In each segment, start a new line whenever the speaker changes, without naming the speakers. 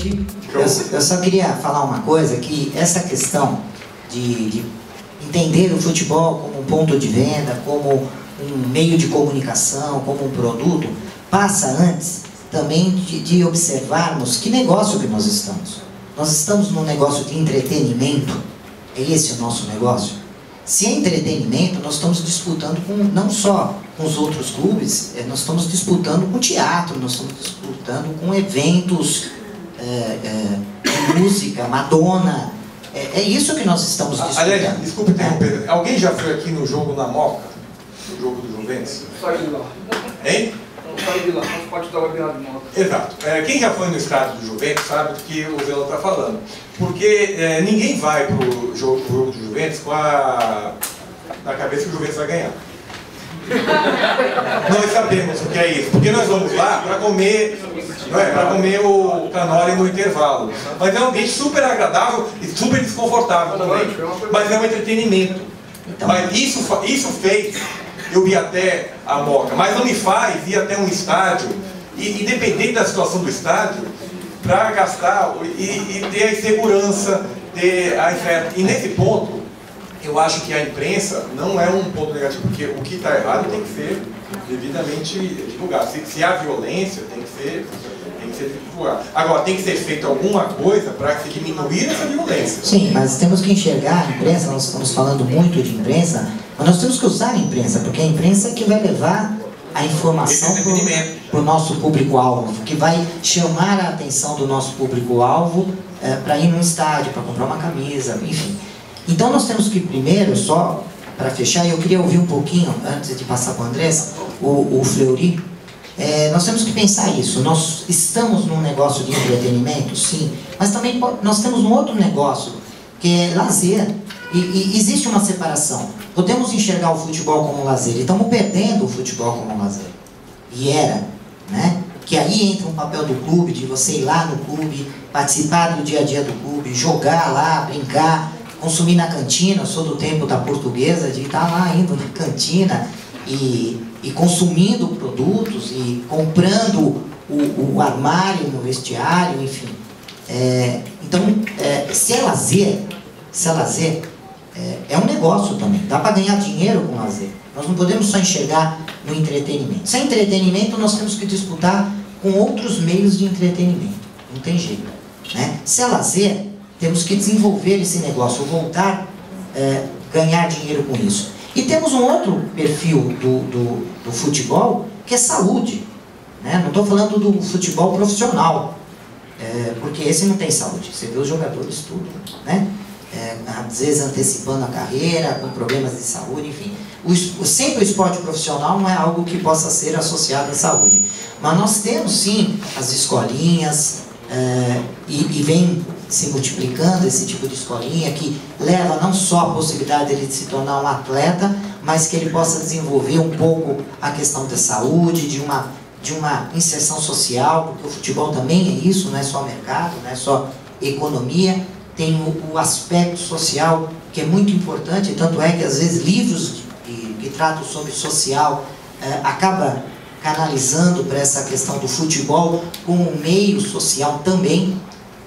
noite. Eu só queria falar uma coisa, que essa questão de entender o futebol como um ponto de venda, como um meio de comunicação, como um produto, passa antes também de observarmos que negócio que nós estamos. Nós estamos num negócio de entretenimento, é esse o nosso negócio? Se é entretenimento, nós estamos disputando com, não só com os outros clubes, nós estamos disputando com teatro, nós estamos disputando com eventos de música, Madonna. É isso que nós estamos disputando.
Aliás, desculpa interromper, alguém já foi aqui no jogo na Moca? No jogo do Juventus?
Sai de lá.
Hein?
Não sai de lá, não pode dar o webinar de Moca.
Exato. Quem já foi no estádio do Juventus sabe do que o Velo está falando. Porque ninguém vai para o jogo do Juventus com na cabeça que o Juventus vai ganhar. Nós sabemos o que é isso, porque nós vamos lá para comer, para comer o canole no intervalo. Mas é um ambiente super agradável e super desconfortável também. Mas é um entretenimento. Mas isso fez eu ir até a Moca, mas não me faz ir até um estádio, e independente da situação do estádio, para gastar e ter a insegurança, ter a oferta. E nesse ponto, eu acho que a imprensa não é um ponto negativo, porque o que está errado tem que ser devidamente divulgado. Se há violência, tem que ser divulgado. Agora, tem que ser feito alguma coisa para se diminuir essa violência.
Sim, mas temos que enxergar a imprensa, nós estamos falando muito de imprensa, mas nós temos que usar a imprensa, porque é a imprensa que vai levar a informação para o nosso público-alvo, que vai chamar a atenção do nosso público-alvo para ir num estádio, para comprar uma camisa, enfim. Então nós temos que primeiro, só para fechar, eu queria ouvir um pouquinho, antes de passar para o Andrés, o Fleury, nós temos que pensar isso. Nós estamos num negócio de entretenimento, sim, mas também nós temos um outro negócio, que é lazer, e existe uma separação. Podemos enxergar o futebol como lazer, e estamos perdendo o futebol como lazer. E era, né? Que aí entra um papel do clube, de você ir lá no clube, participar do dia a dia do clube, jogar lá, brincar, consumir na cantina. Eu sou do tempo da Portuguesa, de estar lá indo na cantina e consumindo produtos e comprando o armário no vestiário, enfim. Então, se é lazer, é um negócio também. Dá para ganhar dinheiro com lazer. Nós não podemos só enxergar no entretenimento. Se é entretenimento, nós temos que disputar com outros meios de entretenimento. Não tem jeito, né? Se é lazer, temos que desenvolver esse negócio, voltar, ganhar dinheiro com isso. E temos um outro perfil do futebol, que é saúde, né? Não estou falando do futebol profissional, porque esse não tem saúde. Você vê os jogadores tudo, né? Às vezes antecipando a carreira, com problemas de saúde, enfim. Sempre o esporte profissional não é algo que possa ser associado à saúde. Mas nós temos sim as escolinhas, e vem se multiplicando esse tipo de escolinha que leva não só a possibilidade dele de se tornar um atleta, mas que ele possa desenvolver um pouco a questão da saúde, de uma inserção social, porque o futebol também é isso, não é só mercado, não é só economia, tem o aspecto social que é muito importante, tanto é que às vezes livros que tratam sobre social acaba canalizando para essa questão do futebol como um meio social também.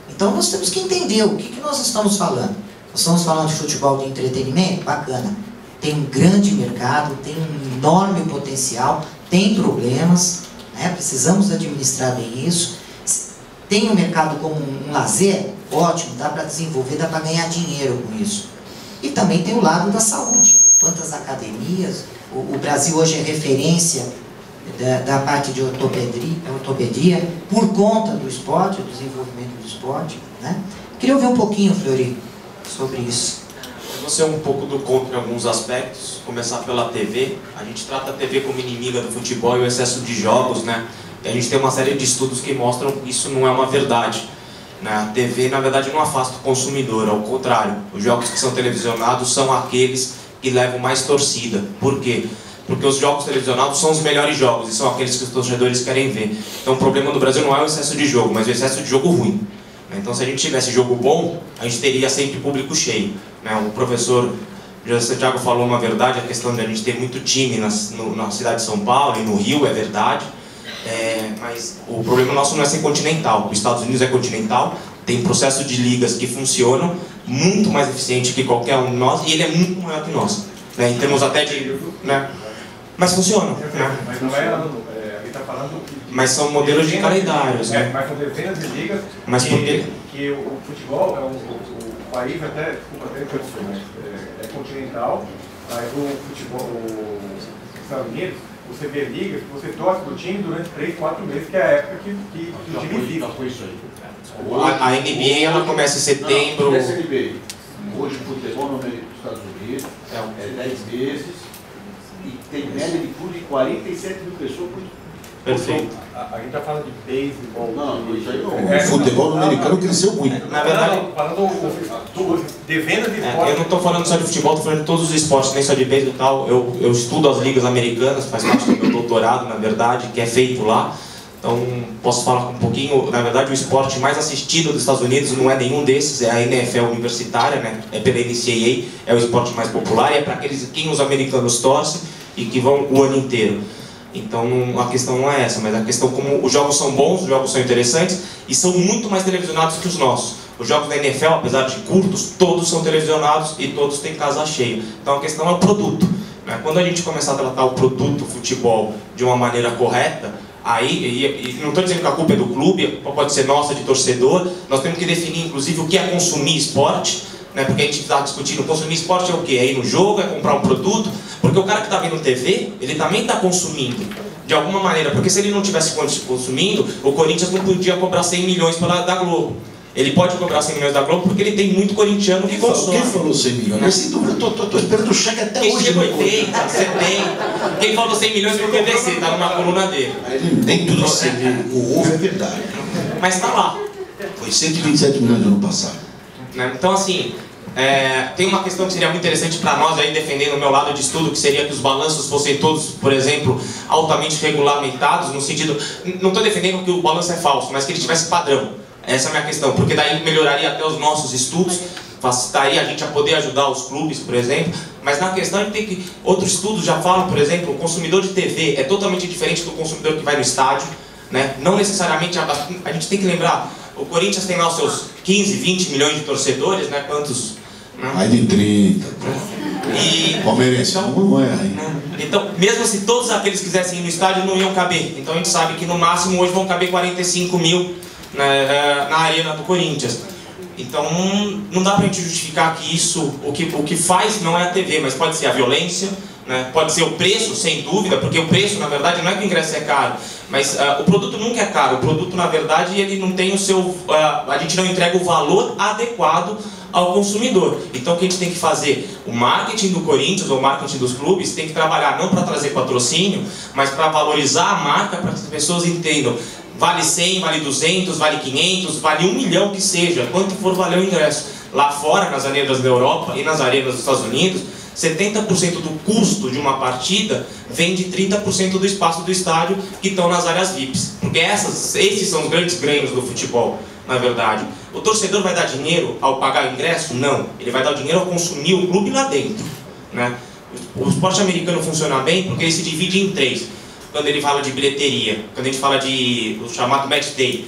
Então nós temos que entender o que nós estamos falando. Nós estamos falando de futebol de entretenimento? Bacana. Tem um grande mercado, tem um enorme potencial, tem problemas, né? Precisamos administrar bem isso. Tem um mercado como um lazer? Ótimo, dá para desenvolver, dá para ganhar dinheiro com isso. E também tem o lado da saúde. Quantas academias, o Brasil hoje é referência da parte de ortopedia por conta do esporte, do desenvolvimento do esporte, né? Queria ouvir um pouquinho, Fleury, sobre isso.
Eu vou ser um pouco do contra em alguns aspectos, começar pela TV. A gente trata a TV como inimiga do futebol e o excesso de jogos, né? E a gente tem uma série de estudos que mostram que isso não é uma verdade. A TV, na verdade, não afasta o consumidor, ao contrário. Os jogos que são televisionados são aqueles que levam mais torcida. Por quê? Porque os jogos televisionados são os melhores jogos e são aqueles que os torcedores querem ver. Então o problema do Brasil não é o excesso de jogo, mas o excesso de jogo ruim. Então se a gente tivesse jogo bom, a gente teria sempre público cheio. O professor José Thiago falou uma verdade, a questão de a gente ter muito time na cidade de São Paulo e no Rio, é verdade. Mas o problema nosso não é ser continental. Os Estados Unidos é continental, tem processo de ligas que funcionam muito mais eficiente que qualquer um de nós, e ele é muito maior que nós, né, em termos até de... Né, mas funciona. Né?
Mas não é... Ele está falando...
Mas são modelos de calendários. Né?
Mas são dezenas de ligas
mas
que o futebol, o país até, desculpa, até mas é continental, mas o futebol, os Estados Unidos, você vê ligas, você torce pro time durante 3, 4 meses, que é a época que o time vive.
A NBA ela começa em setembro.
Hoje o futebol no meio dos Estados Unidos é 10 meses e tem média de público de 47 mil pessoas por dia.
Perfeito.
A gente está falando de beisebol.
Não, isso aí não.
O futebol americano cresceu muito.
Na verdade,
dezenas de esportes.
eu não estou falando só de futebol, estou falando de todos os esportes, nem só de beisebol e tal. Eu estudo as ligas americanas, faz parte do meu doutorado, na verdade, que é feito lá. Então, posso falar um pouquinho. Na verdade, o esporte mais assistido dos Estados Unidos não é nenhum desses, é a NFL universitária, né? É pela NCAA, é o esporte mais popular e é para aqueles quem os americanos torcem e que vão o ano inteiro. Então, a questão não é essa, mas a questão como os jogos são bons, os jogos são interessantes e são muito mais televisionados que os nossos. Os jogos da NFL, apesar de curtos, todos são televisionados e todos têm casa cheia. Então, a questão é o produto. Né? Quando a gente começar a tratar o produto, o futebol, de uma maneira correta, aí, e não estou dizendo que a culpa é do clube, pode ser nossa, de torcedor, nós temos que definir, inclusive, o que é consumir esporte, né? Porque a gente está discutindo, consumir esporte é o quê? É ir no jogo, é comprar um produto, porque o cara que está vendo TV, ele também está consumindo, de alguma maneira, porque se ele não estivesse consumindo, o Corinthians não podia cobrar 100 milhões da Globo. Ele pode cobrar 100 milhões da Globo porque ele tem muito corintiano que consome.
Quem falou 100 milhões? Mas sem dúvida, estou esperando o cheque até
quem
hoje.
Quem chega 80, 70. Quem falou 100 milhões foi o PVC, está numa coluna dele.
Nem tudo isso o ovo é verdade.
Mas está lá.
Foi 127 milhões no ano passado.
Então, assim, tem uma questão que seria muito interessante para nós, aí defendendo o meu lado de estudo, que seria que os balanços fossem todos, por exemplo, altamente regulamentados, no sentido... Não estou defendendo que o balanço é falso, mas que ele tivesse padrão. Essa é a minha questão, porque daí melhoraria até os nossos estudos, facilitaria a gente a poder ajudar os clubes, por exemplo. Mas na questão a gente tem que... Outros estudos já falam, por exemplo, o consumidor de TV é totalmente diferente do consumidor que vai no estádio, né? Não necessariamente... A gente tem que lembrar, o Corinthians tem lá os seus 15, 20 milhões de torcedores, né? Quantos...
Mais de 30. Palmeirense, não é aí.
Então, mesmo se todos aqueles quisessem ir no estádio, não iam caber. Então a gente sabe que no máximo hoje vão caber 45 mil na arena do Corinthians. Então não dá pra gente justificar que isso, o que faz não é a TV, mas pode ser a violência, né? Pode ser o preço, sem dúvida, porque o preço, na verdade, não é que o ingresso é caro, mas o produto nunca é caro. O produto, na verdade, ele não tem o seu... a gente não entrega o valor adequado ao consumidor. Então o que a gente tem que fazer? O marketing do Corinthians, ou o marketing dos clubes, tem que trabalhar não para trazer patrocínio, mas para valorizar a marca, para que as pessoas entendam. Vale 100, vale 200, vale 500, vale 1 milhão que seja, quanto for valer o ingresso. Lá fora, nas arenas da Europa e nas arenas dos Estados Unidos, 70% do custo de uma partida vem de 30% do espaço do estádio que estão nas áreas VIPs. Porque esses são os grandes ganhos do futebol, na verdade. O torcedor vai dar dinheiro ao pagar o ingresso? Não. Ele vai dar o dinheiro ao consumir o clube lá dentro, né? O esporte americano funciona bem porque ele se divide em 3. Quando ele fala de bilheteria, quando a gente fala do chamado match day,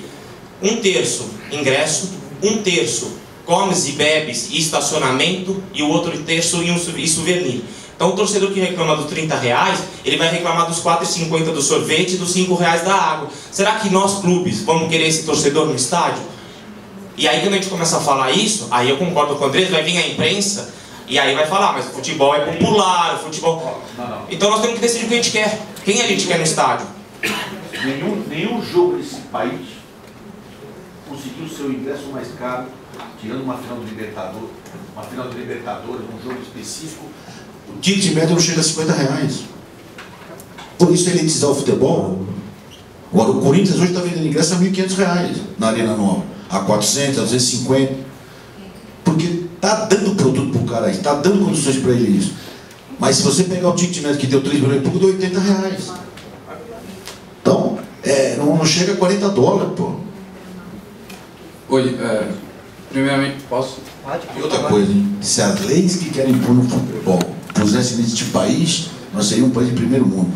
1/3 ingresso, 1/3 comes e bebes e estacionamento e o outro terço e souvenir. Então o torcedor que reclama dos R$30, ele vai reclamar dos R$4,50 do sorvete e dos R$5 da água. Será que nós clubes vamos querer esse torcedor no estádio? E aí quando a gente começa a falar isso, aí eu concordo com o Andrés, vai vir a imprensa e aí vai falar, mas o futebol é popular, o futebol... Então nós temos que decidir o que a gente quer. Quem a gente quer no estádio?
Nenhum jogo nesse país conseguiu o seu ingresso mais caro, tirando uma final de Libertadores, um jogo específico.
O ticket médio não chega a R$50. Por isso elitizar o futebol. Agora o Corinthians hoje está vendendo ingresso a R$1.500 na Arena Nova, a 400, a 250. Porque está dando produto para o cara aí, está dando condições para ele isso. Mas se você pegar o ticket médio que deu 3 milhões e pouco, deu R$80. Então, não chega a $40, pô.
Oi, primeiramente, posso?
E outra coisa, hein? Se as leis que querem pôr no futebol pusessem neste país, nós seríamos um país de primeiro mundo.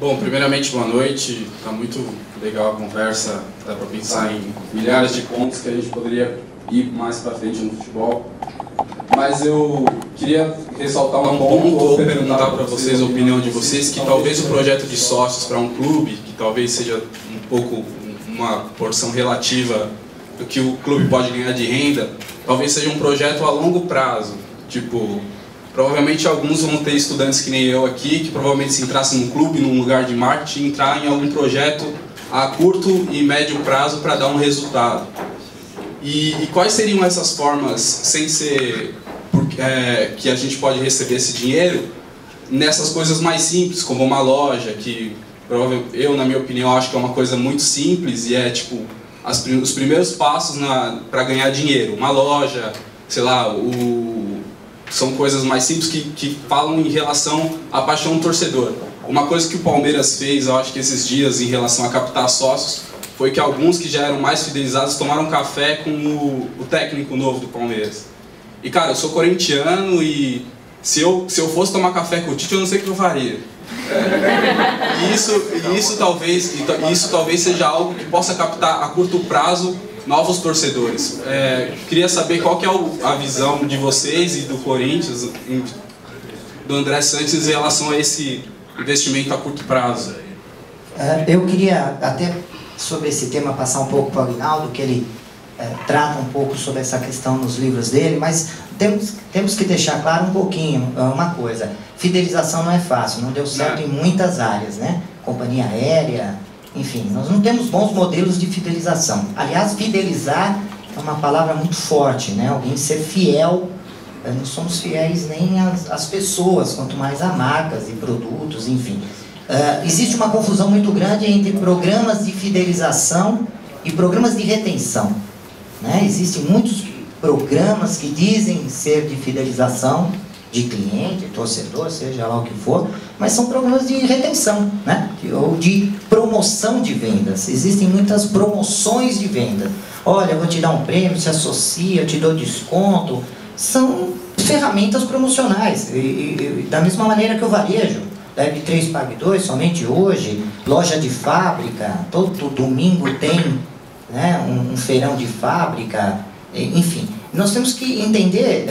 Bom, primeiramente, boa noite. Está muito legal a conversa. Dá para pensar em milhares de pontos que a gente poderia ir mais para frente no futebol. Mas eu queria ressaltar um ponto ou perguntar para vocês a opinião de vocês, que talvez o projeto de sócios para um clube, que talvez seja um pouco uma porção relativa do que o clube pode ganhar de renda, talvez seja um projeto a longo prazo. Tipo, provavelmente alguns vão ter estudantes que nem eu aqui, que provavelmente se entrassem num clube, num lugar de marketing, entrar em algum projeto a curto e médio prazo para dar um resultado. E quais seriam essas formas, sem ser que a gente pode receber esse dinheiro, nessas coisas mais simples, como uma loja, que eu, na minha opinião, acho que é uma coisa muito simples e é tipo os primeiros passos para ganhar dinheiro. Uma loja, sei lá, são coisas mais simples que falam em relação à paixão do torcedor. Uma coisa que o Palmeiras fez, eu acho que esses dias, em relação a captar sócios, foi que alguns que já eram mais fidelizados tomaram café com o técnico novo do Palmeiras. E cara, eu sou corintiano e se eu fosse tomar café com o Tite, eu não sei o que eu faria. E isso talvez seja algo que possa captar a curto prazo novos torcedores. Queria saber qual que é a visão de vocês e do Corinthians, do André Santos, em relação a esse investimento a curto prazo.
Eu queria até sobre esse tema passar um pouco para o Aguinaldo, que ele trata um pouco sobre essa questão nos livros dele, mas temos que deixar claro um pouquinho uma coisa: fidelização não é fácil, não deu certo em muitas áreas, né? Companhia aérea, enfim, nós não temos bons modelos de fidelização. Aliás, fidelizar é uma palavra muito forte, né? Alguém ser fiel, não somos fiéis nem às pessoas, quanto mais a marcas e produtos, enfim. Existe uma confusão muito grande entre programas de fidelização e programas de retenção, né? Existem muitos programas que dizem ser de fidelização de cliente, torcedor, seja lá o que for, mas são programas de retenção, né? Ou de promoção de vendas. Existem muitas promoções de venda. Olha, eu vou te dar um prêmio, se associa, eu te dou desconto. São ferramentas promocionais, e da mesma maneira que o varejo. Leve 3, pague 2, somente hoje, loja de fábrica, todo domingo tem, né, um feirão de fábrica, enfim. Nós temos que entender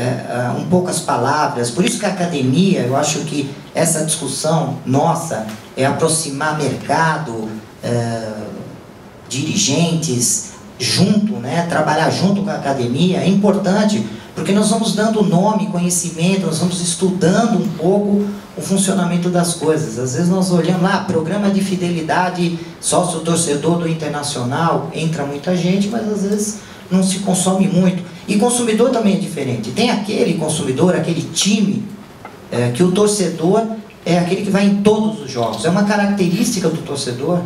um pouco as palavras, por isso que a academia, eu acho que essa discussão nossa é aproximar mercado, dirigentes, junto, né, trabalhar junto com a academia, é importante, porque nós vamos dando nome, conhecimento, nós vamos estudando um pouco o funcionamento das coisas. Às vezes nós olhamos lá, programa de fidelidade, sócio-torcedor do Internacional, entra muita gente, mas às vezes não se consome muito. E consumidor também é diferente. Tem aquele consumidor, aquele time, que o torcedor é aquele que vai em todos os jogos. É uma característica do torcedor.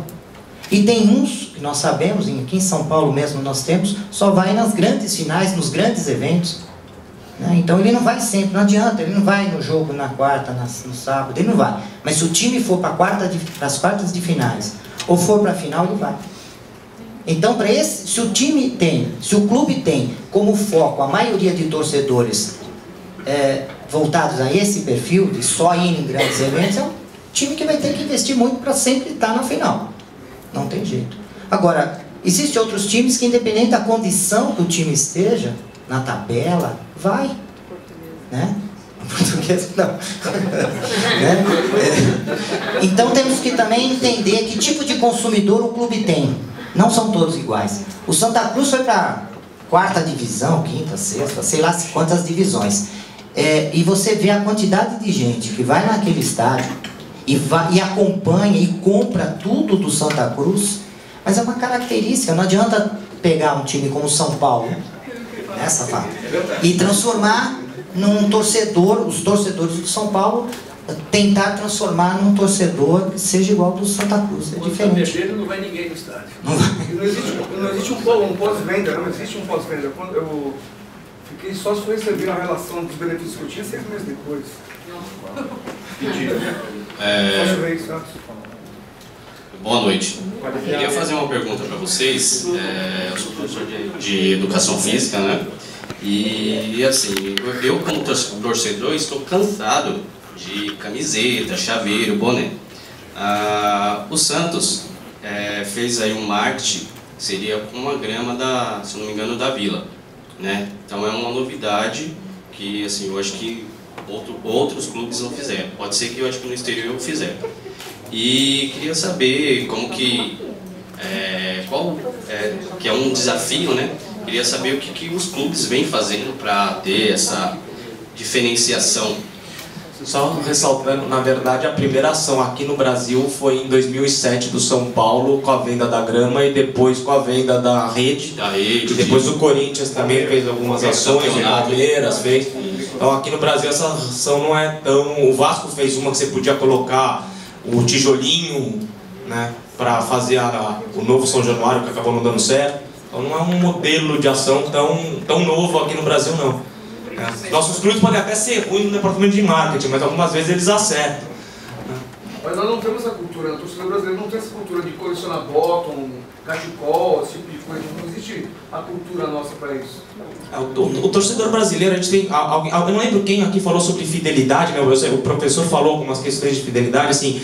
E tem uns, que nós sabemos, aqui em São Paulo mesmo nós temos, só vai nas grandes finais, nos grandes eventos. Então ele não vai sempre, não adianta, ele não vai no jogo na quarta, no sábado, ele não vai. Mas se o time for para as quartas de finais, ou for para a final, ele vai. Então, se o time tem, se o clube tem como foco a maioria de torcedores voltados a esse perfil, de só ir em grandes eventos, é um time que vai ter que investir muito para sempre estar na final. Não tem jeito. Agora, existem outros times que, independente da condição que o time esteja, na tabela, vai, né? Português não. Né? Então temos que também entender que tipo de consumidor o clube tem. Não são todos iguais. O Santa Cruz foi para quarta divisão, quinta, sexta, sei lá quantas divisões. E você vê a quantidade de gente que vai naquele estádio e acompanha e compra tudo do Santa Cruz, mas é uma característica. Não adianta pegar um time como o São Paulo, e transformar num torcedor, os torcedores do São Paulo, tentar transformar num torcedor que seja igual ao do Santa Cruz. É diferente.
Quando não vai ninguém no estádio.
Não existe um pós-venda, não existe um pós-venda. Quando eu fiquei só se for receber a relação dos benefícios que eu tinha 6 meses depois.
Boa noite. Queria fazer uma pergunta para vocês. Eu sou professor de educação física, né? E assim, eu como torcedor estou cansado de camiseta, chaveiro, boné. O Santos fez aí um marketing, seria com uma grama da, se não me engano, da Vila, né? Então é uma novidade que, assim, eu acho que outros clubes não fizeram. Pode ser que eu acho que no exterior fizeram. E queria saber como que, que é um desafio, né? Queria saber o que os clubes vêm fazendo para ter essa diferenciação.
Só ressaltando, na verdade, a primeira ação aqui no Brasil foi em 2007 do São Paulo, com a venda da grama, e depois com a venda da rede. E depois o Corinthians também fez algumas ações, o Palmeiras fez. Então aqui no Brasil essa ação não é tão... O Vasco fez uma que você podia colocar o tijolinho, né, para fazer o novo São Januário, que acabou não dando certo. Então não é um modelo de ação tão novo aqui no Brasil, não. Nossos clubes podem até ser ruins no departamento de marketing, mas algumas vezes eles acertam.
Mas nós não temos essa cultura, o torcedor brasileiro não tem essa cultura de colecionar bottom, cachecol, esse tipo de coisa. Não existe a cultura nossa para isso.
O torcedor brasileiro, a gente tem... Eu não lembro quem aqui falou sobre fidelidade, né? O professor falou algumas questões de fidelidade, assim...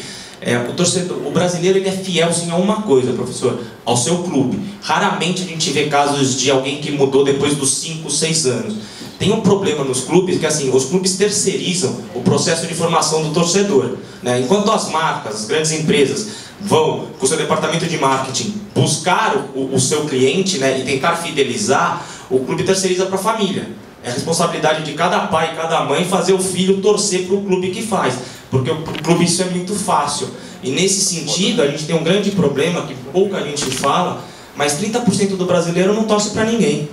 O brasileiro, ele é fiel, sim, a uma coisa, professor, ao seu clube. Raramente a gente vê casos de alguém que mudou depois dos 5, 6 anos. Tem um problema nos clubes que, assim, os clubes terceirizam o processo de formação do torcedor, né? Enquanto as marcas, as grandes empresas vão com o seu departamento de marketing buscar o seu cliente, né, e tentar fidelizar, o clube terceiriza para a família. É responsabilidade de cada pai e cada mãe fazer o filho torcer para o clube que faz, porque o clube isso é muito fácil. E nesse sentido a gente tem um grande problema que pouca gente fala, mas 30% do brasileiro não torce para ninguém,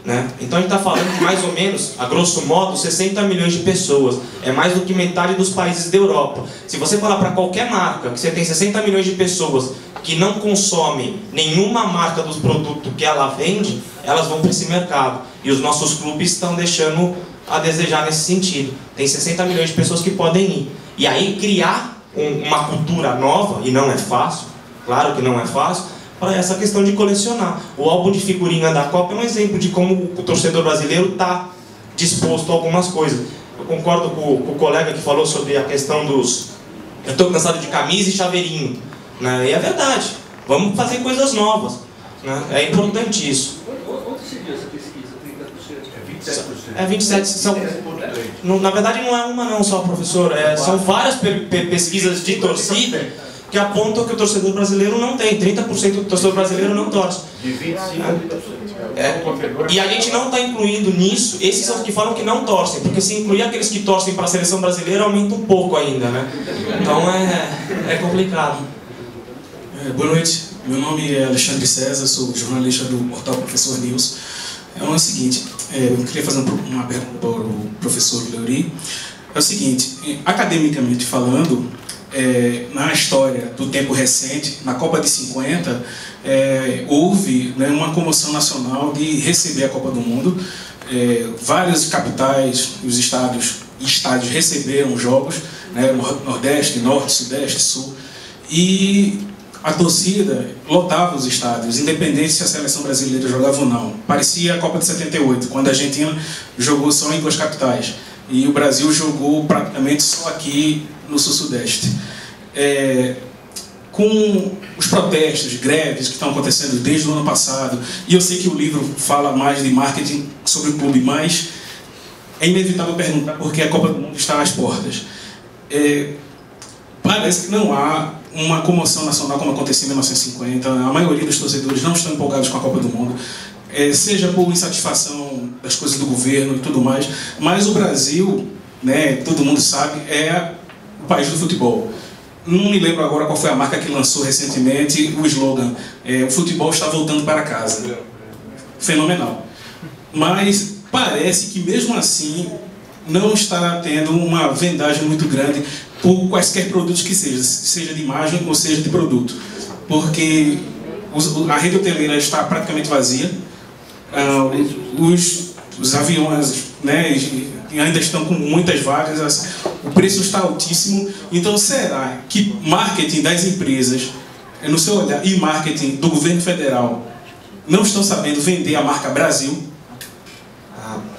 né? Então a gente está falando de mais ou menos, a grosso modo, 60 milhões de pessoas. É mais do que metade dos países da Europa. Se você falar para qualquer marca que você tem 60 milhões de pessoas que não consomem nenhuma marca dos produtos que ela vende, elas vão para esse mercado. E os nossos clubes estão deixando a desejar nesse sentido. Tem 60 milhões de pessoas que podem ir. E aí criar uma cultura nova, e não é fácil, claro que não é fácil, para essa questão de colecionar. O álbum de figurinha da Copa é um exemplo de como o torcedor brasileiro está disposto a algumas coisas. Eu concordo com o colega que falou sobre a questão dos... Eu estou cansado de camisa e chaveirinho, né? E é verdade, vamos fazer coisas novas, né? É importante isso.
Onde se viu essa pesquisa? 30%? É 27%.
Na verdade não é uma não só, professor, são várias pesquisas de torcida que apontam que o torcedor brasileiro não tem. 30% do torcedor brasileiro não torce.
De 25% a 30%.
E a gente não está incluindo nisso esses são os que falam que não torcem, porque se incluir aqueles que torcem para a seleção brasileira aumenta um pouco ainda, né? Então é complicado.
Boa noite, meu nome é Alexandre César, sou jornalista do portal Professor News. É o seguinte, eu queria fazer uma pergunta para o professor Fleury. É o seguinte, academicamente falando, na história do tempo recente, na Copa de 50, houve, né, uma comoção nacional de receber a Copa do Mundo. Várias capitais, os estádios receberam jogos, né, Nordeste, Norte, Sudeste, Sul, e a torcida lotava os estádios, independente se a seleção brasileira jogava ou não. Parecia a Copa de 78, quando a Argentina jogou só em 2 capitais. E o Brasil jogou praticamente só aqui no Sul-Sudeste. Com os protestos, greves que estão acontecendo desde o ano passado, e eu sei que o livro fala mais de marketing sobre o clube, mas é inevitável perguntar por que a Copa do Mundo está às portas. Parece que não há uma comoção nacional como aconteceu em 1950, a maioria dos torcedores não estão empolgados com a Copa do Mundo, seja por insatisfação das coisas do governo e tudo mais, mas o Brasil, né, todo mundo sabe, é o país do futebol. Não me lembro agora qual foi a marca que lançou recentemente o slogan, o futebol está voltando para casa. Fenomenal. Mas parece que mesmo assim não está tendo uma vendagem muito grande por quaisquer produtos que seja de imagem ou seja de produto. Porque a rede hoteleira está praticamente vazia, os aviões, né, ainda estão com muitas vagas, o preço está altíssimo. Então será que marketing das empresas, no seu olhar, e marketing do governo federal não estão sabendo vender a marca Brasil?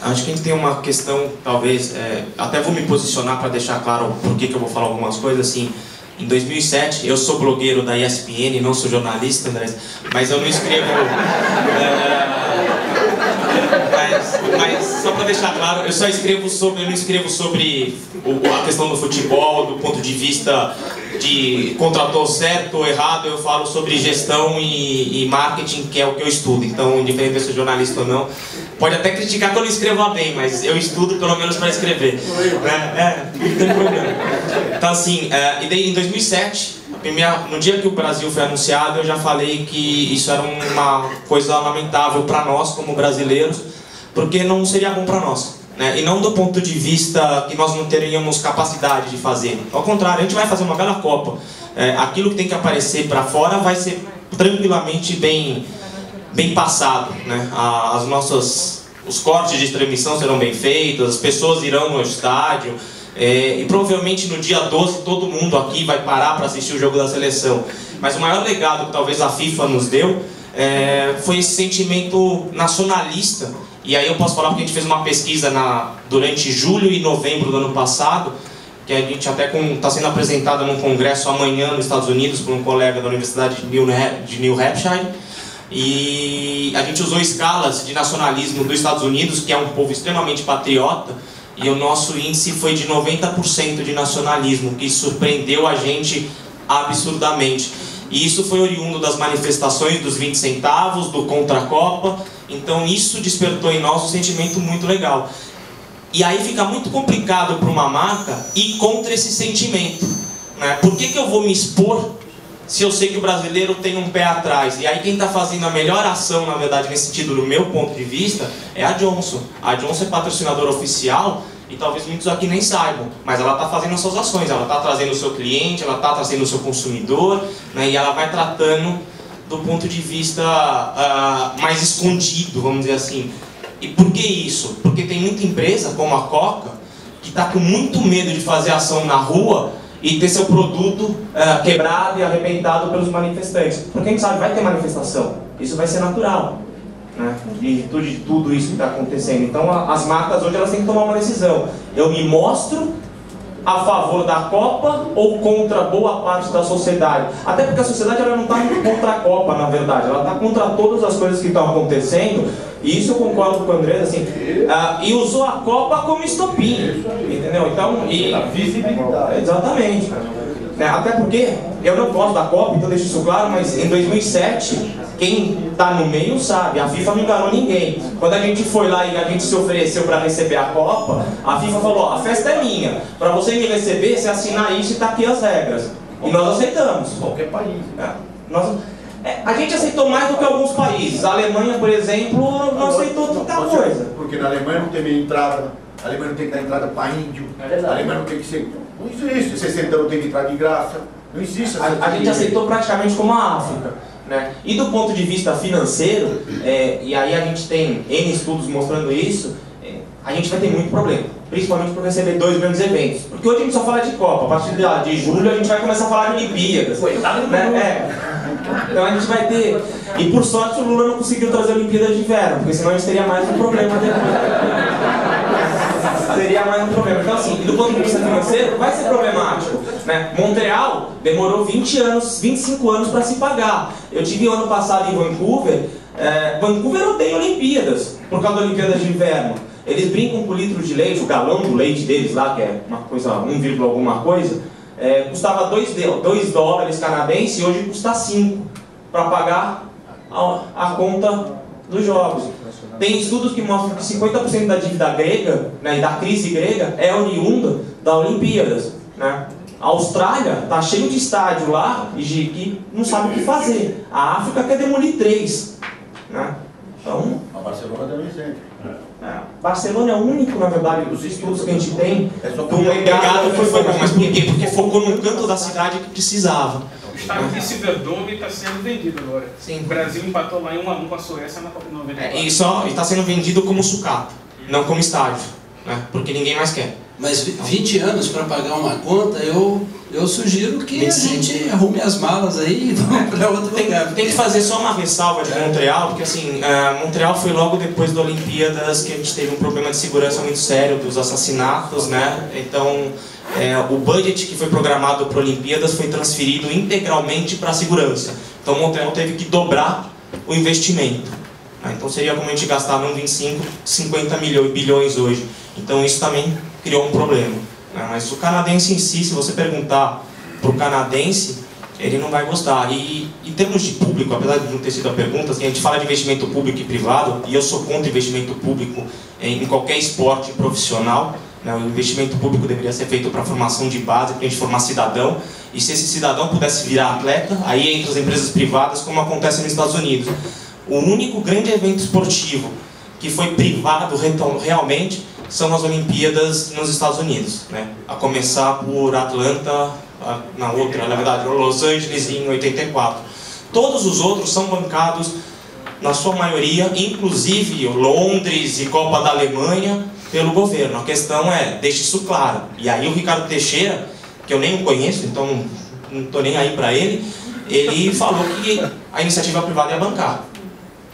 Acho que a gente tem uma questão, talvez, até vou me posicionar para deixar claro por que eu vou falar algumas coisas, assim, Em 2007, eu sou blogueiro da ESPN, não sou jornalista, André, mas eu não escrevo... Mas só para deixar claro, eu não escrevo sobre a questão do futebol, do ponto de vista de contratou certo ou errado. Eu falo sobre gestão e marketing, que é o que eu estudo. Então, independente de ser jornalista ou não, pode até criticar que eu não escreva bem, mas eu estudo pelo menos para escrever. Não tem problema. Então, assim, e daí em 2007, no dia que o Brasil foi anunciado, eu já falei que isso era uma coisa lamentável para nós como brasileiros, porque não seria bom para nós, né? E não do ponto de vista que nós não teríamos capacidade de fazer. Ao contrário, a gente vai fazer uma bela Copa. Aquilo que tem que aparecer para fora vai ser tranquilamente bem passado, né? Os cortes de transmissão serão bem feitos, as pessoas irão no estádio. E provavelmente no dia 12 todo mundo aqui vai parar para assistir o jogo da seleção. Mas o maior legado que talvez a FIFA nos deu foi esse sentimento nacionalista. E aí eu posso falar porque a gente fez uma pesquisa durante julho e novembro do ano passado, que a gente até está sendo apresentada num congresso amanhã nos Estados Unidos por um colega da Universidade de New Hampshire. E a gente usou escalas de nacionalismo dos Estados Unidos, que é um povo extremamente patriota, e o nosso índice foi de 90% de nacionalismo, que surpreendeu a gente absurdamente. E isso foi oriundo das manifestações dos 20 centavos, do Contra a Copa. Então isso despertou em nós um sentimento muito legal. E aí fica muito complicado para uma marca ir contra esse sentimento, né? Por que eu vou me expor se eu sei que o brasileiro tem um pé atrás? E aí quem está fazendo a melhor ação, na verdade, nesse sentido, do meu ponto de vista, é a Johnson. A Johnson é patrocinadora oficial, e talvez muitos aqui nem saibam, mas ela está fazendo as suas ações, ela está trazendo o seu cliente, ela está trazendo o seu consumidor, né, e ela vai tratando do ponto de vista mais escondido, vamos dizer assim. E por que isso? Porque tem muita empresa, como a Coca, que está com muito medo de fazer ação na rua e ter seu produto quebrado e arrebentado pelos manifestantes. Porque a gente sabe, vai ter manifestação, isso vai ser natural, né? Em virtude de tudo isso que está acontecendo. Então as marcas hoje elas têm que tomar uma decisão. Eu me mostro a favor da Copa ou contra boa parte da sociedade? Até porque a sociedade ela não está contra a Copa, na verdade, ela está contra todas as coisas que estão acontecendo. E isso eu concordo com o André, assim, e usou a Copa como estopim, entendeu? Então, visibilidade. Exatamente. Até porque eu não gosto da Copa, então deixo isso claro, mas em 2007, quem está no meio sabe, a FIFA não enganou ninguém. Quando a gente foi lá e a gente se ofereceu para receber a Copa, a FIFA falou, ó, a festa é minha, para você me receber, você assinar isso e tá aqui as regras. E nós aceitamos.
Qualquer país.
A gente aceitou mais do que alguns países. A Alemanha, por exemplo, não aceitou tanta coisa.
Porque na Alemanha não teve entrada, a Alemanha não tem que dar entrada para índio, a Alemanha não tem que ser... Não existe, 60 não tem que entrar de graça, não existe.
A gente aceitou praticamente como a África, né? E do ponto de vista financeiro, e aí a gente tem N estudos mostrando isso, a gente vai ter muito problema, principalmente por receber 2 grandes eventos. Porque hoje a gente só fala de Copa, a partir de julho a gente vai começar a falar de Olimpíadas, né? Então a gente vai ter... E por sorte o Lula não conseguiu trazer a Olimpíada de Inverno, porque senão a gente teria mais um problema depois. Seria mais um problema. Então assim, do ponto de vista financeiro, vai ser problemático, né? Montreal demorou 20 anos, 25 anos para se pagar. Eu tive ano passado em Vancouver. Vancouver odeia Olimpíadas, por causa da Olimpíada de Inverno. Eles brincam com o litro de leite, o galão do leite deles lá, que é uma coisa, 1, alguma coisa, custava 2 dólares canadenses e hoje custa 5 para pagar a conta dos jogos. Tem estudos que mostram que 50% da dívida grega, né, e da crise grega, é oriunda das Olimpíadas, né? A Austrália está cheio de estádio lá e que não sabe o que fazer. A África quer demolir 3, né? Então,
a Barcelona também sempre.
Barcelona é o único, na verdade, dos estudos que a gente tem do legado foi bom. Mas por quê? Porque focou num canto da cidade que precisava.
O estádio de Silverdome está sendo vendido agora. Sim. O Brasil empatou lá em 1-1 com a Suécia na Copa de 94.
E está sendo vendido como sucata, não como estádio, né? Porque ninguém mais quer.
Mas 20 anos para pagar uma conta, eu sugiro que a gente arrume as malas aí e vamos para outro lugar.
Tem que fazer só uma ressalva de Montreal, porque assim, Montreal foi logo depois das Olimpíadas que a gente teve um problema de segurança muito sério dos assassinatos, né? Então, o budget que foi programado para Olimpíadas foi transferido integralmente para a segurança. Então Montreal teve que dobrar o investimento. Então seria como a gente gastar no 25, 50 bilhões hoje. Então isso também criou um problema. Mas o canadense em si, se você perguntar para o canadense, ele não vai gostar. E em termos de público, apesar de não ter sido a pergunta, assim, a gente fala de investimento público e privado, e eu sou contra investimento público em qualquer esporte profissional. O investimento público deveria ser feito para a formação de base, para a gente formar cidadão, e se esse cidadão pudesse virar atleta, aí entra as empresas privadas, como acontece nos Estados Unidos. O único grande evento esportivo que foi privado realmente são as Olimpíadas nos Estados Unidos, né? A começar por Atlanta, na verdade, Los Angeles em 84. Todos os outros são bancados, na sua maioria, inclusive Londres e Copa da Alemanha, pelo governo. A questão é, deixe isso claro. E aí o Ricardo Teixeira, que eu nem o conheço, então não estou nem aí para ele, ele falou que a iniciativa privada ia bancar,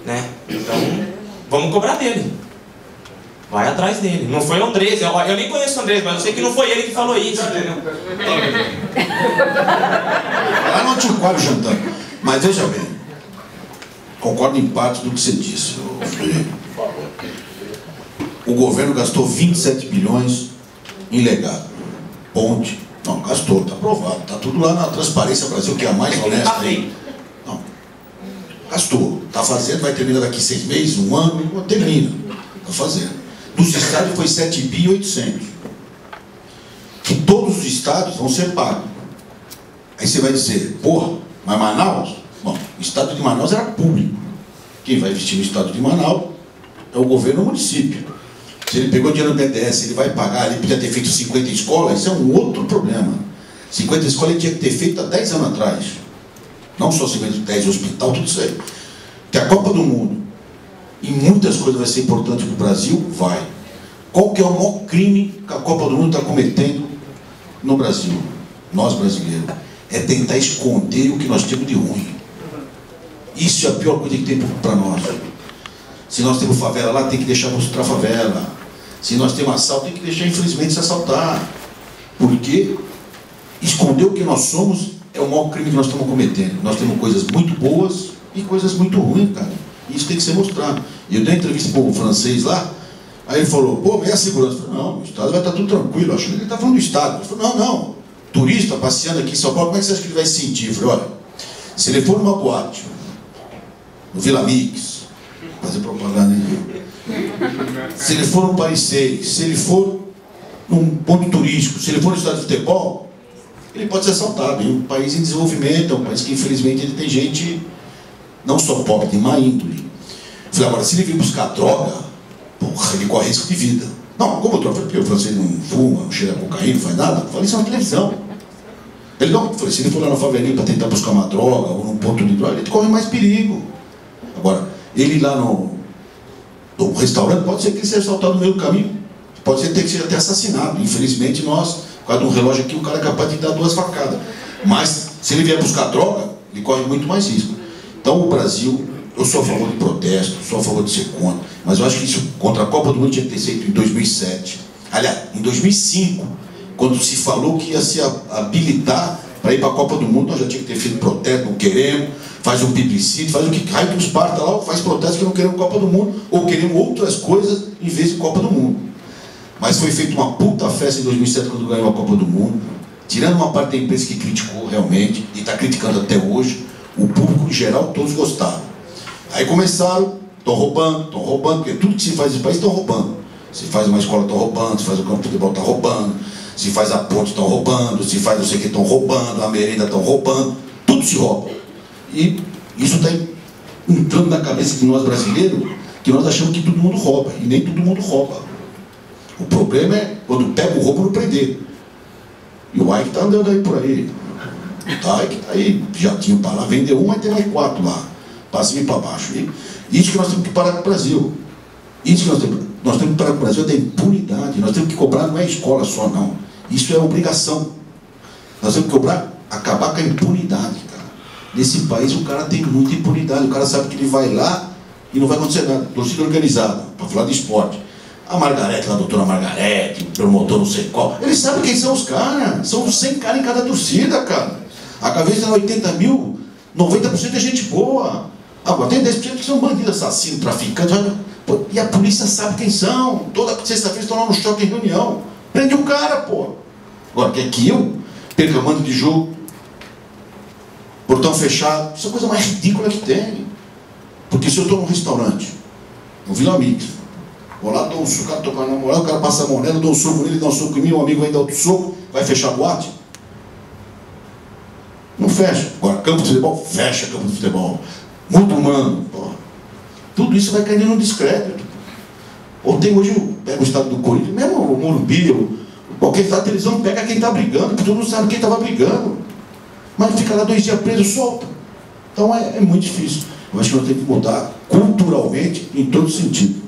né? Então, vamos cobrar dele. Vai atrás dele. Não foi o Andrés, eu nem conheço o Andrés, mas eu sei que não foi ele que falou isso.
Lá não tinha quadro jantando. Mas veja bem, concordo em parte do que você disse, Felipe. O governo gastou 27 bilhões em legado. Ponte. Não, gastou, está aprovado. Está tudo lá na Transparência Brasil, que é a mais honesta aí. Não. Gastou. Está fazendo, vai terminar daqui 6 meses, 1 ano, termina. Está fazendo. Dos estados foi 7.800. Que todos os estados vão ser pagos. Aí você vai dizer, porra, mas Manaus? Bom, o estado de Manaus era público. Quem vai investir no estado de Manaus é o governo ou o município. Se ele pegou dinheiro no BNDES, ele vai pagar, ele podia ter feito 50 escolas, isso é um outro problema. 50 escolas ele tinha que ter feito há 10 anos atrás. Não só 50, 10 hospital, tudo isso aí. Que a Copa do Mundo, em muitas coisas vai ser importante para o Brasil, vai. Qual que é o maior crime que a Copa do Mundo está cometendo no Brasil? Nós brasileiros. É tentar esconder o que nós temos de ruim. Isso é a pior coisa que tem para nós. Se nós temos favela lá, tem que deixar mostrar a favela. Se nós temos assalto, tem que deixar, infelizmente, se assaltar. Porque esconder o que nós somos é o maior crime que nós estamos cometendo. Nós temos coisas muito boas e coisas muito ruins, cara. Isso tem que ser mostrado. E eu dei uma entrevista para o francês lá, aí ele falou, pô, mas é a segurança? Eu falei, não, o Estado vai estar tudo tranquilo. Acho que ele está falando do Estado. Eu falei, não. Turista passeando aqui em São Paulo, como é que você acha que ele vai se sentir? Eu falei, olha, se ele for numa boate, no Vila Mix, fazer propaganda aí. Se ele for no Paris 6, se ele for num ponto turístico, se ele for no estádio de futebol, ele pode ser assaltado. É um país em desenvolvimento, é um país que infelizmente ele tem gente não só pobre, tem má índole. Eu falei, agora, se ele vir buscar droga, porra, ele corre risco de vida. Não, como droga? Porque o francês não fuma, não cheira a cocaína, não faz nada. Eu falei, isso é uma televisão. Ele não, eu falei, se ele for lá na favelinha para tentar buscar uma droga ou num ponto de droga, ele corre mais perigo. Agora, ele lá no restaurante, pode ser que ele seja assaltado no meio do caminho. Pode ser que ele seja até assassinado. Infelizmente, nós, por causa de um relógio aqui, o cara é capaz de dar 2 facadas. Mas, se ele vier buscar droga, ele corre muito mais risco. Então, o Brasil, eu sou a favor de protesto, sou a favor de ser contra, mas eu acho que isso contra a Copa do Mundo tinha que ter sido em 2007. Aliás, em 2005, quando se falou que ia se habilitar para ir para a Copa do Mundo, nós já tínhamos que ter feito protesto, não queremos, faz um plebiscito, faz o que raio que nos parta lá, faz protesto que não queremos Copa do Mundo, ou queremos outras coisas em vez de Copa do Mundo. Mas foi feita uma puta festa em 2007 quando ganhou a Copa do Mundo, tirando uma parte da imprensa que criticou realmente, e está criticando até hoje, o público em geral, todos gostaram. Aí começaram, estão roubando, porque tudo que se faz nesse país estão roubando. Se faz uma escola, estão roubando, se faz o campo de futebol, estão roubando, se faz a ponte, estão roubando, se faz não sei o que, estão roubando, a merenda, estão roubando, tudo se rouba. E isso está entrando na cabeça de nós brasileiros, que nós achamos que todo mundo rouba, e nem todo mundo rouba. O problema é quando pega o roubo no prender. E o Ike está andando aí por aí. O Ike está aí, jatinho para lá, vendeu um, mas tem mais 4 lá. Para cima e para baixo. E isso que nós temos que parar com o Brasil. Isso que nós temos que parar com o Brasil é da impunidade. Nós temos que cobrar, não é escola só, não. Isso é obrigação. Nós temos que cobrar, acabar com a impunidade, cara. Nesse país o cara tem muita impunidade. O cara sabe que ele vai lá e não vai acontecer nada. Torcida organizada, para falar de esporte. A Margarete, a doutora Margarete, o promotor não sei qual. Eles sabem quem são os caras. São 100 caras em cada torcida, cara. A Gaviões tem 80 mil, 90% é gente boa. Agora tem 10% que são bandidos, assassinos, traficantes. E a polícia sabe quem são. Toda sexta-feira estão lá no choque em reunião. Prende o cara, pô. Agora, quer que eu perca mando de jogo, portão fechado? Isso é a coisa mais ridícula que tem. Porque se eu estou num restaurante, no Vila Mix, vou lá, dou um soco, o cara tocar na moral, o cara passa a moneda, dou um soco nele, dá um soco em mim, um amigo vai dar outro soco, vai fechar a boate? Não fecha. Agora, campo de futebol, fecha campo de futebol. Muçulmano, pô. Tudo isso vai cair no descrédito. Ou tem hoje, pega o estado do Corinthians, mesmo o Morumbi, qualquer estado da televisão pega quem está brigando, porque todo mundo sabe quem estava brigando. Mas fica lá 2 dias preso, solta. Então é muito difícil. Eu acho que nós temos que mudar culturalmente em todo sentido.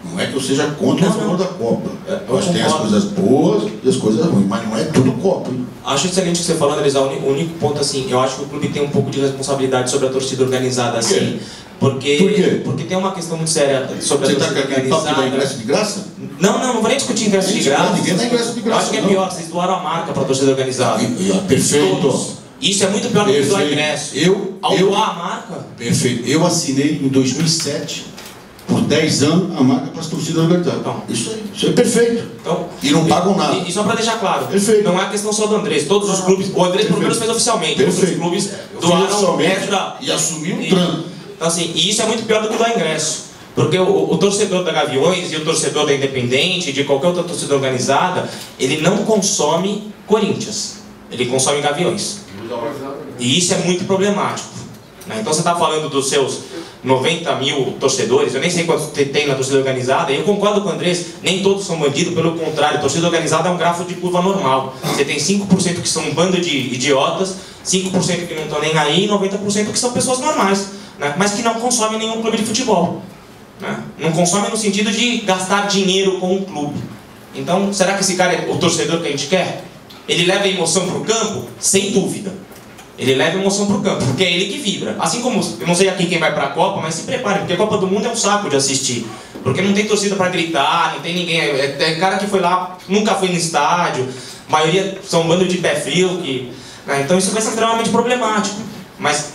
Não é que eu seja contra ou a favor da Copa. Eu acho que tem as coisas boas e as coisas ruins, mas não é tudo Copa. Hein?
Acho excelente o que você falou, Andrés. O único ponto, assim, eu acho que o clube tem um pouco de responsabilidade sobre a torcida organizada, assim. Porque,
por quê?
Porque tem uma questão muito séria sobre a torcida organizada.
Você está querendo ingresso de graça?
Não vou nem discutir ingresso de graça.
Ninguém dá ingresso de graça.
Eu acho que é pior, vocês doaram a marca para a torcida organizada.
Perfeito.
Todos. Isso é muito pior do que doar ingresso. Ao doar a marca.
Perfeito. Eu assinei em 2007, por 10 anos, a marca para as torcidas organizadas. Então, isso é perfeito. Então, e não pagam nada.
E só para deixar claro,
perfeito.
Não é a questão só do Andrés. Todos os clubes, o Andrés pelo menos fez oficialmente. Todos os clubes doaram extra.
E assumiu um trampo.
Então, assim, e isso é muito pior do que doar ingresso. Porque o torcedor da Gaviões e o torcedor da Independente, de qualquer outra torcida organizada, ele não consome Corinthians. Ele consome Gaviões. E isso é muito problemático. Né? Então você está falando dos seus 90 mil torcedores, eu nem sei quantos tem na torcida organizada, e eu concordo com o Andrés, nem todos são bandidos, pelo contrário, a torcida organizada é um grafo de curva normal. Você tem 5% que são um bando de idiotas, 5% que não estão nem aí, e 90% que são pessoas normais, né? Mas que não consomem nenhum clube de futebol. Né? Não consomem no sentido de gastar dinheiro com o clube. Então, será que esse cara é o torcedor que a gente quer? Ele leva emoção para o campo? Sem dúvida. Ele leva emoção para o campo, porque é ele que vibra. Assim como, eu não sei aqui quem vai para a Copa, mas se prepare, porque a Copa do Mundo é um saco de assistir. Porque não tem torcida para gritar, não tem ninguém. É cara que foi lá, nunca foi no estádio. A maioria são um bando de pé frio. Né? Então isso vai ser extremamente problemático. Mas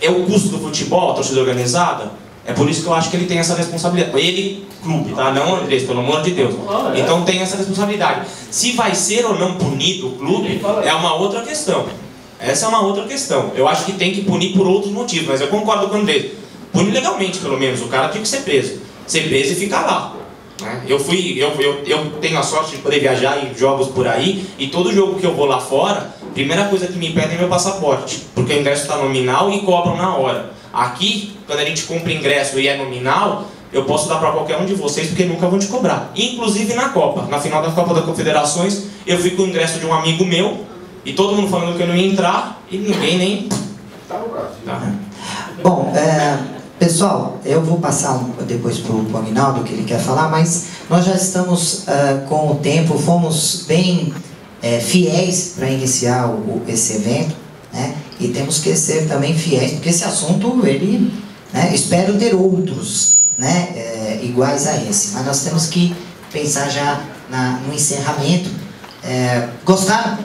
é o custo do futebol, a torcida organizada. É por isso que eu acho que ele tem essa responsabilidade. Ele, clube, tá? Não Andrés, pelo amor de Deus. Então tem essa responsabilidade. Se vai ser ou não punido o clube, é uma outra questão. Essa é uma outra questão. Eu acho que tem que punir por outros motivos, mas eu concordo com o Andrés. Pune legalmente, pelo menos. O cara tem que ser preso. Ser preso e ficar lá. Né? Eu tenho a sorte de poder viajar em jogos por aí, e todo jogo que eu vou lá fora, a primeira coisa que me pedem é meu passaporte, porque o ingresso está nominal e cobram na hora. Aqui, quando a gente compra ingresso e é nominal, eu posso dar para qualquer um de vocês, porque nunca vão te cobrar. Inclusive na Copa. Na final da Copa das Confederações, eu fui com o ingresso de um amigo meu, e todo mundo falando que eu não ia entrar, e ninguém nem...
Tá no Brasil.
Tá.
Bom, pessoal, eu vou passar depois para o Aguinaldo, que ele quer falar, mas nós já estamos com o tempo, fomos bem fiéis para iniciar esse evento, né? E temos que ser também fiéis, porque esse assunto, ele, né, espero ter outros, né, iguais a esse, mas nós temos que pensar já no encerramento. Gostaram?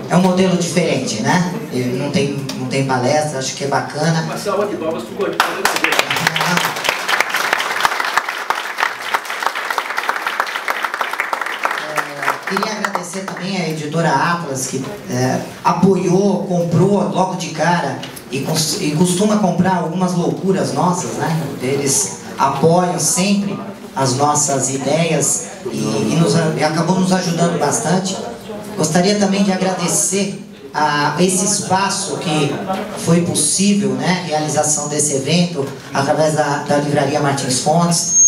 É um modelo diferente, né? Não tem palestra, acho que é bacana.
Uma salva de palmas pro Corinthians.
Queria agradecer também a editora Atlas, que apoiou, comprou logo de cara e costuma comprar algumas loucuras nossas, né? Eles apoiam sempre as nossas ideias e acabou nos ajudando bastante. Gostaria também de agradecer a esse espaço que foi possível, né, a realização desse evento através da Livraria Martins Fontes,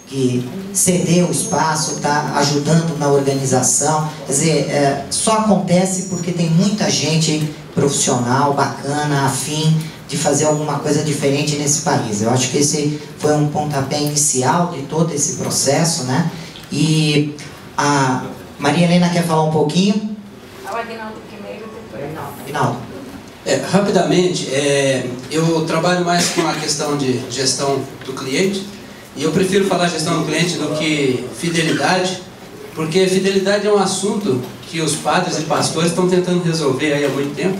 que cedeu o espaço, está ajudando na organização. Quer dizer, só acontece porque tem muita gente profissional, bacana, afim de fazer alguma coisa diferente nesse país. Eu acho que esse foi um pontapé inicial de todo esse processo, né? E a Maria Helena quer falar um pouquinho?
O Aguinaldo primeiro, depois.
Aguinaldo.
Rapidamente, eu trabalho mais com a questão de gestão do cliente, e eu prefiro falar gestão do cliente do que fidelidade, porque fidelidade é um assunto que os padres e pastores estão tentando resolver aí há muito tempo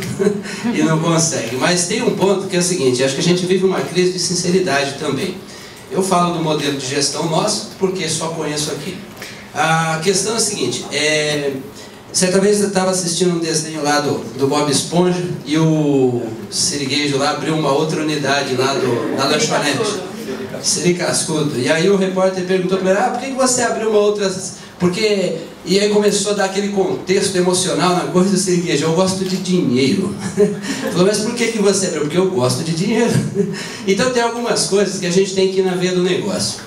e não conseguem. Mas tem um ponto que é o seguinte, acho que a gente vive uma crise de sinceridade também. Eu falo do modelo de gestão nosso porque só conheço aqui. A questão é a seguinte, certa vez eu estava assistindo um desenho lá do Bob Esponja e o Sirigueijo lá abriu uma outra unidade lá na lanchonete, Siri Cascudo. E aí o repórter perguntou para ele, por que você abriu uma outra... Porque... E aí começou a dar aquele contexto emocional na coisa do Sirigueijo, eu gosto de dinheiro. Falou, mas por que você abriu? Porque eu gosto de dinheiro. Então tem algumas coisas que a gente tem que ir na veia do negócio.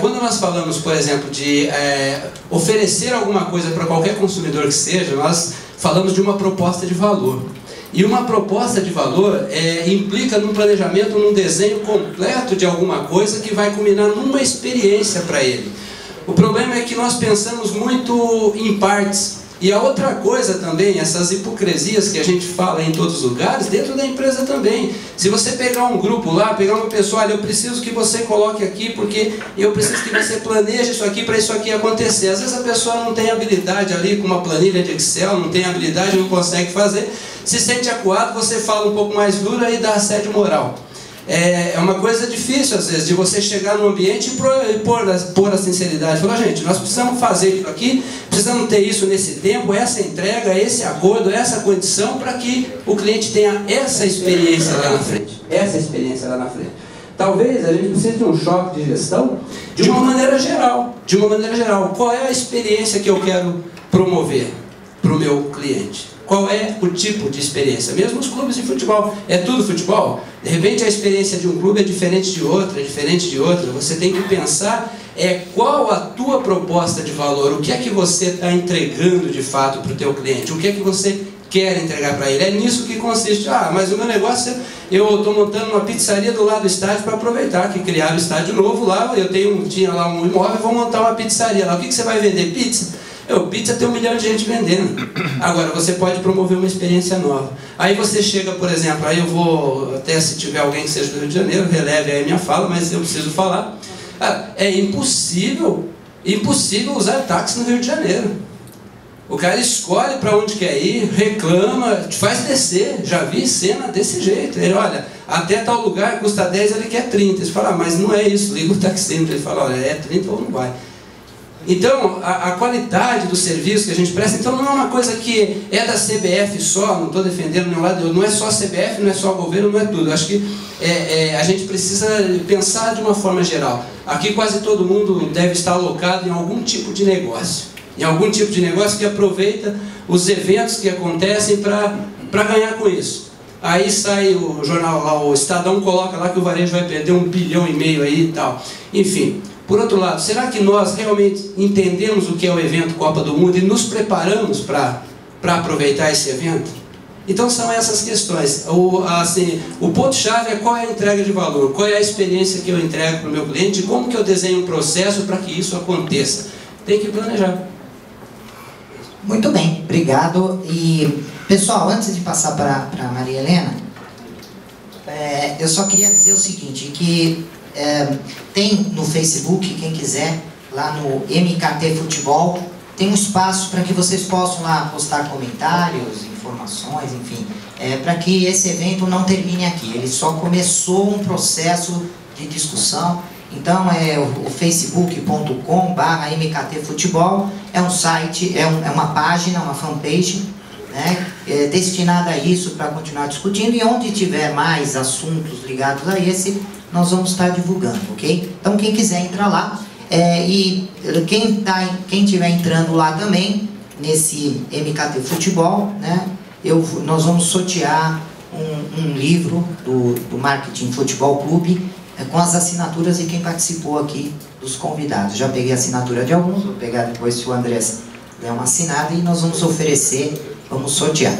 Quando nós falamos, por exemplo, de oferecer alguma coisa para qualquer consumidor que seja, nós falamos de uma proposta de valor. E uma proposta de valor implica num planejamento, num desenho completo de alguma coisa que vai culminar numa experiência para ele. O problema é que nós pensamos muito em partes. E a outra coisa também, essas hipocrisias que a gente fala em todos os lugares, dentro da empresa também. Se você pegar um grupo lá, pegar uma pessoa, olha, eu preciso que você coloque aqui, porque eu preciso que você planeje isso aqui para isso aqui acontecer. Às vezes a pessoa não tem habilidade ali com uma planilha de Excel, não tem habilidade, não consegue fazer, se sente acuado, você fala um pouco mais duro e dá assédio moral. É uma coisa difícil, às vezes, de você chegar no ambiente e pôr a sinceridade. Falar, gente, nós precisamos fazer isso aqui, precisamos ter isso nesse tempo, essa entrega, esse acordo, essa condição, para que o cliente tenha essa experiência lá na frente. Essa experiência lá na frente. Talvez a gente precise de um choque de gestão de uma maneira geral. De uma maneira geral. Qual é a experiência que eu quero promover para o meu cliente? Qual é o tipo de experiência? Mesmo os clubes de futebol. É tudo futebol? De repente a experiência de um clube é diferente de outra, é diferente de outra. Você tem que pensar qual a tua proposta de valor, o que é que você está entregando de fato para o teu cliente, o que é que você quer entregar para ele. É nisso que consiste. Mas o meu negócio, eu estou montando uma pizzaria do lado do estádio para aproveitar que criaram o estádio novo lá, tinha lá um imóvel, vou montar uma pizzaria lá. O que você vai vender? Pizza? Pizza tem 1 milhão de gente vendendo. Agora, você pode promover uma experiência nova. Aí você chega, por exemplo, aí eu vou, até se tiver alguém que seja do Rio de Janeiro, releve aí a minha fala, mas eu preciso falar. É impossível usar táxi no Rio de Janeiro. O cara escolhe para onde quer ir, reclama, te faz descer. Já vi cena desse jeito. Ele, olha, até tal lugar custa 10, ele quer 30. Você fala, mas não é isso, liga o taxímetro. Ele fala, olha, é 30 ou não vai. Então, a qualidade do serviço que a gente presta, então não é uma coisa que é da CBF só, não estou defendendo nenhum lado, não é só a CBF, não é só o governo, não é tudo. Eu acho que a gente precisa pensar de uma forma geral. Aqui quase todo mundo deve estar alocado em algum tipo de negócio. Em algum tipo de negócio que aproveita os eventos que acontecem para ganhar com isso. Aí sai o jornal lá, o Estadão coloca lá que o varejo vai perder 1,5 bilhão aí e tal. Enfim. Por outro lado, será que nós realmente entendemos o que é o evento Copa do Mundo e nos preparamos para aproveitar esse evento? Então são essas questões. O ponto-chave é qual é a entrega de valor, qual é a experiência que eu entrego para o meu cliente, como que eu desenho um processo para que isso aconteça. Tem que planejar.
Muito bem, obrigado. E, pessoal, antes de passar para a Maria Helena, eu só queria dizer o seguinte, que tem no Facebook, quem quiser, lá no MKT Futebol, tem um espaço para que vocês possam lá postar comentários, informações, enfim, para que esse evento não termine aqui. Ele só começou um processo de discussão. Então o facebook.com/MKT Futebol, é um site, é uma página, uma fanpage, né, destinada a isso, para continuar discutindo, e onde tiver mais assuntos ligados a esse, nós vamos estar divulgando, ok? Então quem quiser entrar lá, e quem estiver entrando lá também, nesse MKT Futebol, né, nós vamos sortear um livro do Marketing Futebol Clube, com as assinaturas de quem participou aqui, dos convidados. Já peguei a assinatura de alguns, vou pegar depois se o Andrés der uma assinada, e nós vamos oferecer, vamos sortear.